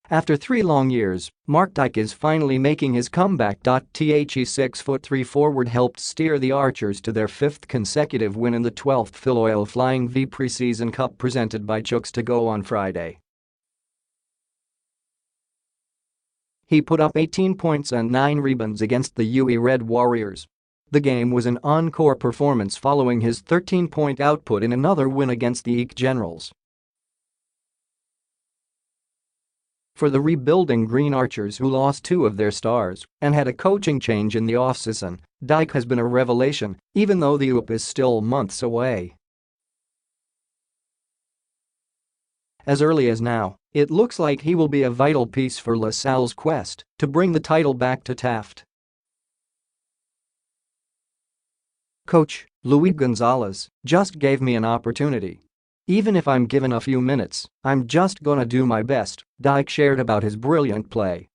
After 3 long years, Mark Dyke is finally making his comeback. The 6'3" forward helped steer the Archers to their 5th consecutive win in the 12th Filoil Flying V Preseason Cup presented by Chooks-to-Go on Friday. He put up 18 points and 9 rebounds against the UE Red Warriors. The game was an encore performance following his 13-point output in another win against the EAC Generals. For the rebuilding Green Archers, who lost 2 of their stars and had a coaching change in the offseason, Dyke has been a revelation, even though the UAAP is still months away. As early as now, it looks like he will be a vital piece for LaSalle's quest to bring the title back to Taft. Coach, Louie Gonzalez, just gave me an opportunity. Even if I'm given a few minutes, I'm just gonna do my best, Dyke shared about his brilliant play.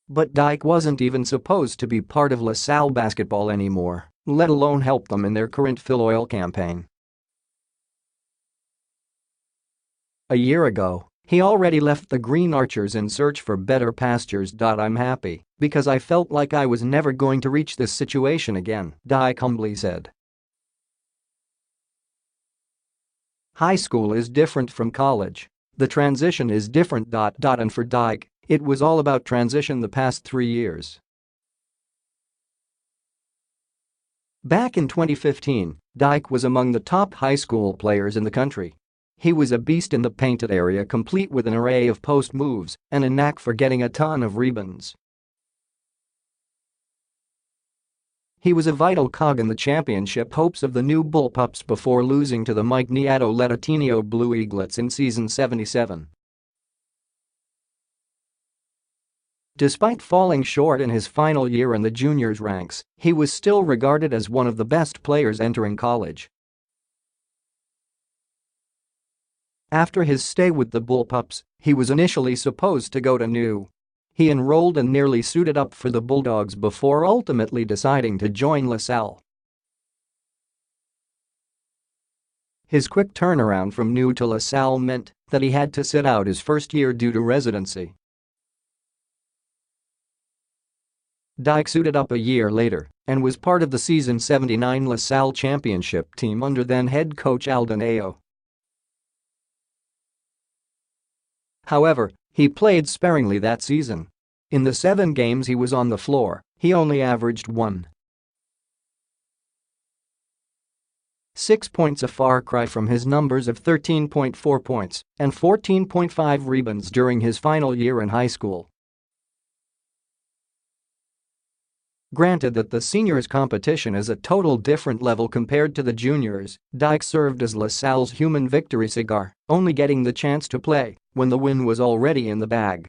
But Dyke wasn't even supposed to be part of LaSalle basketball anymore, let alone help them in their current Filoil campaign. A year ago, he already left the Green Archers in search for better pastures. I'm happy because I felt like I was never going to reach this situation again, Dyke humbly said. High school is different from college. The transition is different. And for Dyke, it was all about transition the past 3 years. Back in 2015, Dyke was among the top high school players in the country. He was a beast in the painted area, complete with an array of post moves and a knack for getting a ton of rebounds. He was a vital cog in the championship hopes of the new Bullpups before losing to the Mike Nieto-led Ateneo Blue Eaglets in season 77. Despite falling short in his final year in the juniors ranks, he was still regarded as one of the best players entering college. After his stay with the Bullpups, he was initially supposed to go to NU. He enrolled and nearly suited up for the Bulldogs before ultimately deciding to join LaSalle. His quick turnaround from NU to LaSalle meant that he had to sit out his first year due to residency. Dyke suited up a year later and was part of the season 79 LaSalle championship team under then head coach Alden Ayo. However, he played sparingly that season. In the 7 games he was on the floor, he only averaged 1.6 points, a far cry from his numbers of 13.4 points and 14.5 rebounds during his final year in high school. Granted that the seniors' competition is a total different level compared to the juniors, Dyke served as LaSalle's human victory cigar, only getting the chance to play when the win was already in the bag.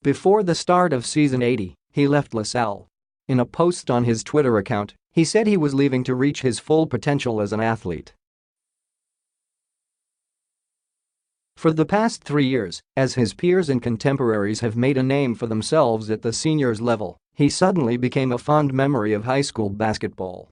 Before the start of season 80, he left LaSalle. In a post on his Twitter account, he said he was leaving to reach his full potential as an athlete. For the past 3 years, as his peers and contemporaries have made a name for themselves at the seniors level, he suddenly became a fond memory of high school basketball.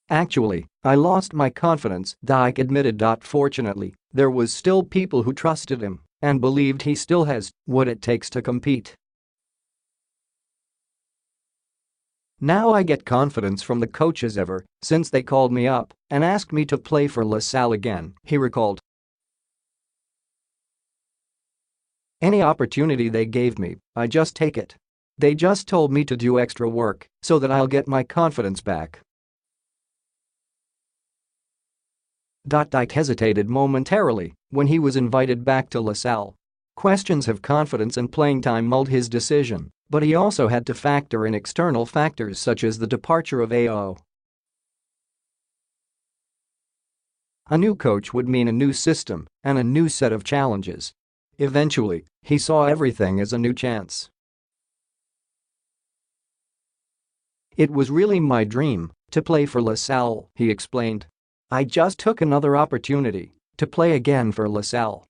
Actually, I lost my confidence, Dyke admitted. Fortunately, there was still people who trusted him and believed he still has what it takes to compete. Now I get confidence from the coaches ever since they called me up and asked me to play for LaSalle again, he recalled. Any opportunity they gave me, I just take it. They just told me to do extra work so that I'll get my confidence back. Dyke hesitated momentarily when he was invited back to LaSalle. Questions of confidence and playing time mulled his decision, but he also had to factor in external factors such as the departure of Ayo. A new coach would mean a new system and a new set of challenges. Eventually, he saw everything as a new chance. It was really my dream to play for LaSalle, he explained. I just took another opportunity to play again for LaSalle.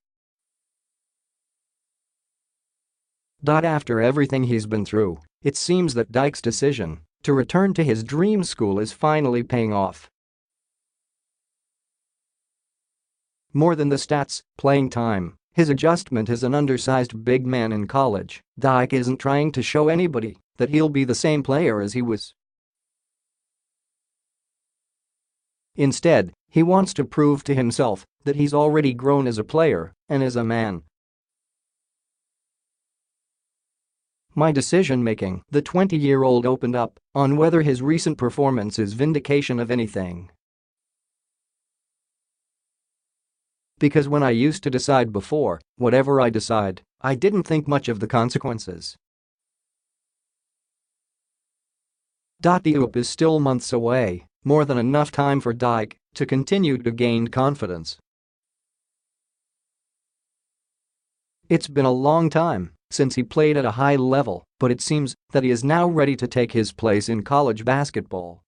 After everything he's been through, it seems that Dyke's decision to return to his dream school is finally paying off. More than the stats, playing time, his adjustment as an undersized big man in college, Dyke isn't trying to show anybody that he'll be the same player as he was. Instead, he wants to prove to himself that he's already grown as a player and as a man. My decision-making, the 20-year-old opened up on whether his recent performance is vindication of anything. Because when I used to decide before, whatever I decide, I didn't think much of the consequences. The UAAP is still months away, more than enough time for Dyke to continue to gain confidence. It's been a long time since he played at a high level, but it seems that he is now ready to take his place in college basketball.